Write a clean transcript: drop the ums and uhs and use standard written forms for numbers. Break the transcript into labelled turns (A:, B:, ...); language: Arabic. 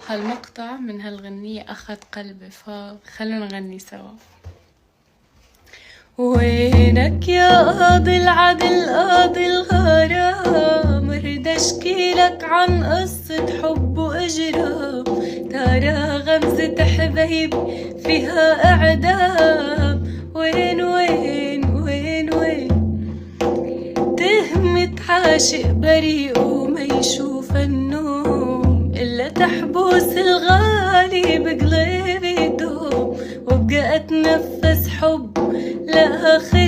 A: هالمقطع من هالغنية أخذ قلبي، فخلونا نغني سوا. وينك يا قاضي العدل قاضي الغرام، رد اشكيلك عن قصة حب واجرام، ترى غمزة حبيبي فيها اعدام. وين وين وين وين تهمة عاشق بريء وما يشوف النوم، إلا تحبوس الغالي بقلبي دوم، وابقى أتنفس حب لآخر